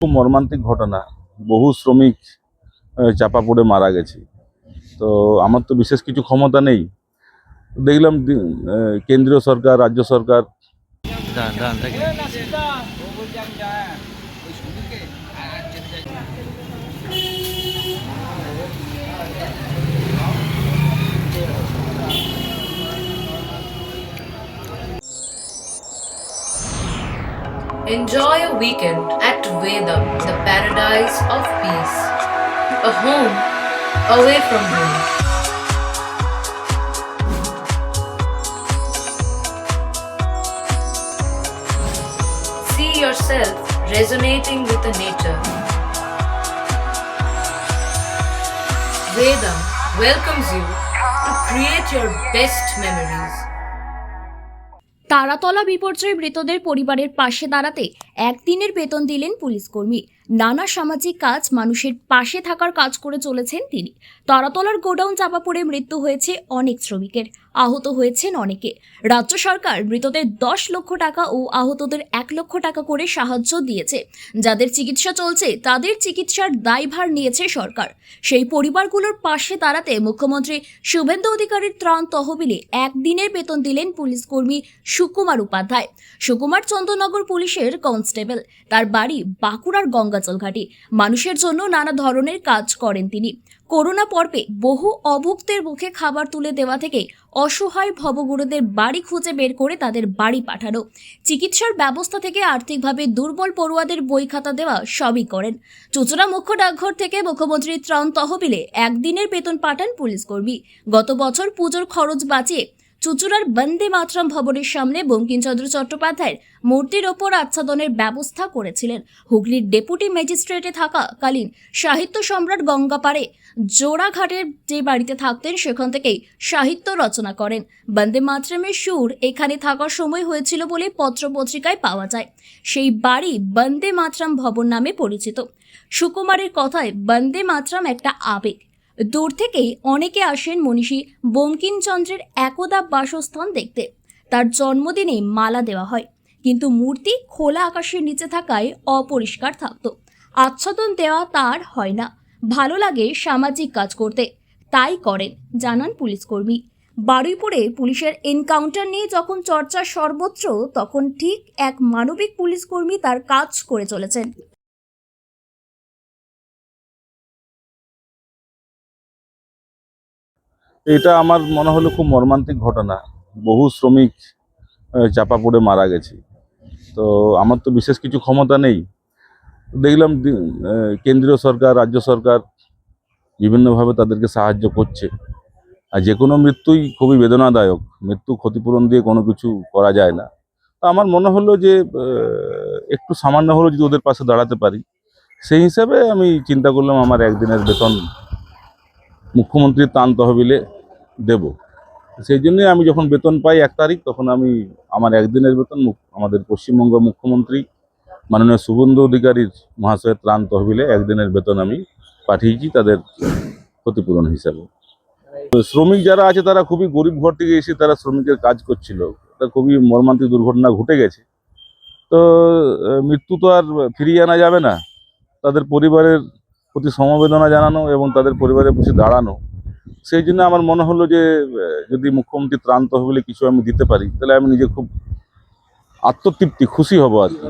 খুব মর্মান্তিক ঘটনা। বহু শ্রমিক চাপা পড়ে মারা গেছে। তো আমার তো বিশেষ কিছু ক্ষমতা নেই। দেখলাম কেন্দ্রীয় সরকার, রাজ্য সরকার Enjoy a weekend at Vedam, the paradise of peace. A home away from home. See yourself resonating with the nature. Vedam welcomes you to create your best memories. Taratala বিপর্যয়ে মৃতদের পরিবারের পাশে দাঁড়াতে একদিনের বেতন দিলেন পুলিশ কর্মী। নানা সামাজিক কাজ, মানুষের পাশে থাকার কাজ করে চলেছেন তিনি। তারাতলার গোডাউন চাপা পড়ে মৃত্যু হয়েছে অনেক শ্রমিকের, আহত হয়েছেন অনেকে। রাজ্য সরকার মৃতদের 10 লক্ষ টাকা ও আহতদের 1 লক্ষ টাকা করে সাহায্য দিয়েছে। যাদের চিকিৎসা চলছে তাদের চিকিৎসার দায়ভার নিয়েছে সরকার। সেই পরিবারগুলোর পাশে দাঁড়াতে মুখ্যমন্ত্রী শুভেন্দু অধিকারীর ত্রাণ তহবিলে একদিনের বেতন দিলেন পুলিশ কর্মী সুকুমার উপাধ্যায়। সুকুমার চন্দ্রনগর পুলিশের কনস্টেবল। তার বাড়ি বাঁকুড়ার গঙ্গাজল ঘাটে। মানুষের জন্য নানা ধরনের কাজ করেন তিনি। করোনা পর্বে বহু অভুক্তের মুখে খাবার তুলে দেওয়া থেকে অসহায় ভবগুরুদের বাড়ি খুঁজে বের করে তাদের বাড়ি পাঠানো, চিকিৎসার ব্যবস্থা থেকে আর্থিকভাবে দুর্বল পড়ুয়াদের বই খাতা দেওয়া সবই করেন। চুঁচুড়া মুখ্য ডাকঘর থেকে মুখ্যমন্ত্রীর ত্রাণ তহবিলে একদিনের বেতন পাঠান পুলিশ কর্মী। গত বছর পুজোর খরচ বাঁচিয়ে চুঁচুড়ার বন্দে মাতরম ভবনের সামনে বঙ্কিমচন্দ্র চট্টোপাধ্যায়ের মূর্তির ওপর আচ্ছাদনের ব্যবস্থা করেছিলেন। হুগলির ডেপুটি ম্যাজিস্ট্রেটে থাকাকালীন সাহিত্য সম্রাট গঙ্গাপাড়ে জোড়াঘাটের যে বাড়িতে থাকতেন সেখান থেকেই সাহিত্য রচনা করেন। বন্দে মাতরমের সুর এখানে থাকার সময় হয়েছিল বলে পত্রপত্রিকায় পাওয়া যায়। সেই বাড়ি বন্দে মাতরম ভবন নামে পরিচিত। সুকুমারের কথায় বন্দে মাতরম একটা আবেগ। দূর থেকেই অনেকে আসেন মনীষী বঙ্কিমচন্দ্রের একদা বাসস্থান দেখতে। তার জন্মদিনে মালা দেওয়া হয়, কিন্তু মূর্তি খোলা আকাশের নিচে থাকায় অপরিষ্কার থাকত। আচ্ছাদন দেওয়া তার হয় না। ভালো লাগে সামাজিক কাজ করতে, তাই করেন, জানান পুলিশ কর্মী। বারুইপুরে পুলিশের এনকাউন্টার নিয়ে যখন চর্চা সর্বত্র, তখন ঠিক এক মানবিক পুলিশ কর্মী তার কাজ করে চলেছেন। এটা আমার মনে হলো খুব মর্মান্তিক ঘটনা। বহু শ্রমিক চাপা পড়ে মারা গেছে। তো আমার তো বিশেষ কিছু ক্ষমতা নেই। দেখলাম কেন্দ্রীয় সরকার, রাজ্য সরকার বিভিন্নভাবে তাদেরকে সাহায্য করছে। আর যে কোনো মৃত্যুই খুবই বেদনাদায়ক। মৃত্যু ক্ষতিপূরণ দিয়ে কোনো কিছু করা যায় না। তো আমার মনে হলো যে একটু সামান্য হলেও যদি ওদের পাশে দাঁড়াতে পারি, সেই হিসাবে আমি চিন্তা করলাম আমার একদিনের বেতন মুখ্যমন্ত্রীর ত্রাণ তহবিলে দেব। সেই জন্যই আমি যখন বেতন পাই 1 তারিখ, তখন আমি আমার একদিনের বেতন আমাদের পশ্চিমবঙ্গ মুখ্যমন্ত্রী মাননীয় শুভেন্দু অধিকারীর মহাশয়ের ত্রাণ তহবিলে একদিনের বেতন আমি পাঠিয়েছি তাদের ক্ষতিপূরণ হিসাবে। তো শ্রমিক যারা আছে তারা খুবই গরিব ঘর থেকে এসে তারা শ্রমিকের কাজ করছিল। এটা খুবই মর্মান্তিক দুর্ঘটনা ঘটে গেছে। তো মৃত্যু তো আর ফিরিয়ে আনা যাবে না। তাদের পরিবারের প্রতি সমবেদনা জানানো এবং তাদের পরিবারের পাশে দাঁড়ানো, সেই জন্য আমার মনে হলো যে যদি মুখ্যমন্ত্রী ত্রাণ তহবিলে কিছু আমি দিতে পারি, তাহলে আমি নিজে খুব আত্মতৃপ্তি, খুশি হব আর কি।